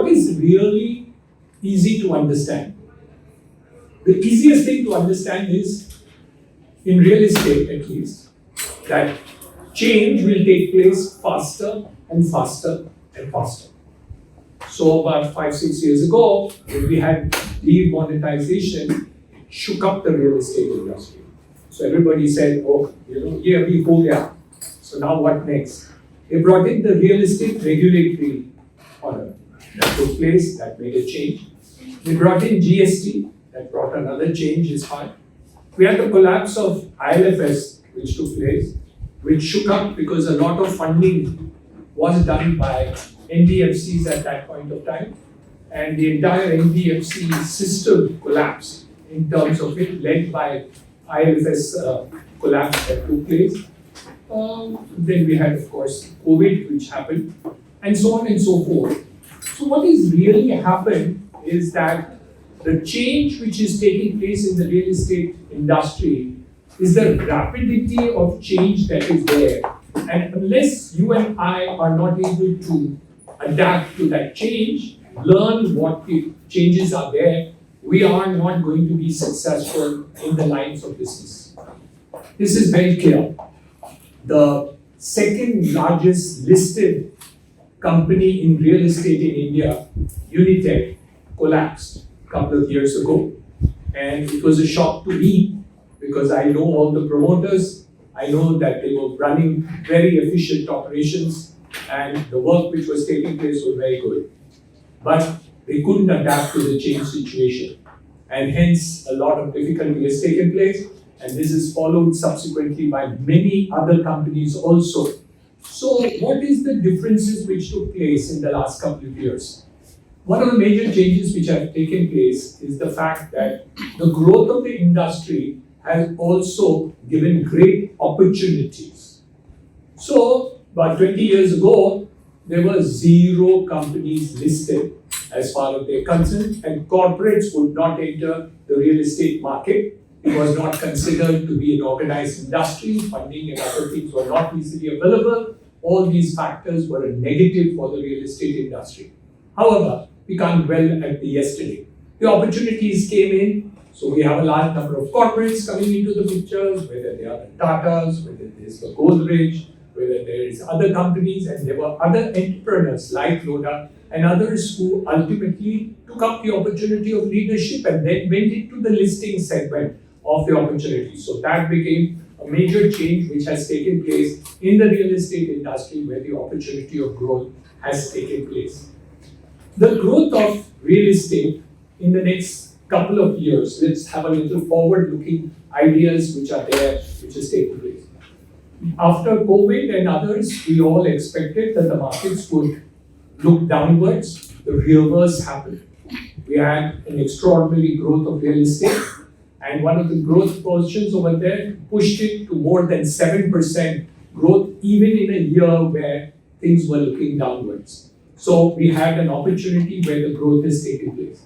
what is really easy to understand? The easiest thing to understand is, in real estate at least, that change will take place faster and faster and faster. So about 5-6 years ago, when we had demonetization, it shook up the real estate industry. So everybody said, oh, yeah, we ho gaya. So now what next? They brought in the real estate regulatory order. That took place, that made a change. They brought in GST, that brought another change as well. We had the collapse of ILFS, which took place, which shook up because a lot of funding was done by NBFCs at that point of time. And the entire NBFC system collapsed in terms of it, led by ILFS collapse that took place. Then we had, of course, COVID, which happened, and so on and so forth. So what is really happened is that the change which is taking place in the real estate industry is the rapidity of change that is there. And unless you and I are not able to adapt to that change, learn what the changes are there, we are not going to be successful in the lines of business. This is very clear. The second largest listed company in real estate in India, Unitech, collapsed a couple of years ago. And it was a shock to me because I know all the promoters. I know that they were running very efficient operations and the work which was taking place was very good. But they couldn't adapt to the change situation. And hence, a lot of difficulty has taken place. And this is followed subsequently by many other companies also. So what is the differences which took place in the last couple of years? One of the major changes which have taken place is the fact that the growth of the industry has also given great opportunities. So about 20 years ago, there were 0 companies listed as far as they're concerned, and corporates would not enter the real estate market. It was not considered to be an organized industry. Funding and other things were not easily available. All these factors were a negative for the real estate industry. However, we can't dwell at the yesterday. The opportunities came in, so we have a large number of corporates coming into the pictures, whether they are the Tatas, whether there's the Godrej, whether there is other companies, and there were other entrepreneurs like Lodha and others who ultimately took up the opportunity of leadership and then went into the listing segment of the opportunity. So that became a major change which has taken place in the real estate industry where the opportunity of growth has taken place. The growth of real estate in the next couple of years, let's have a little forward-looking ideas which are there, which is taking place. After COVID and others, we all expected that the markets would look downwards. The reverse happened. We had an extraordinary growth of real estate, and one of the growth positions over there pushed it to more than 7% growth, even in a year where things were looking downwards. So we had an opportunity where the growth has taken place.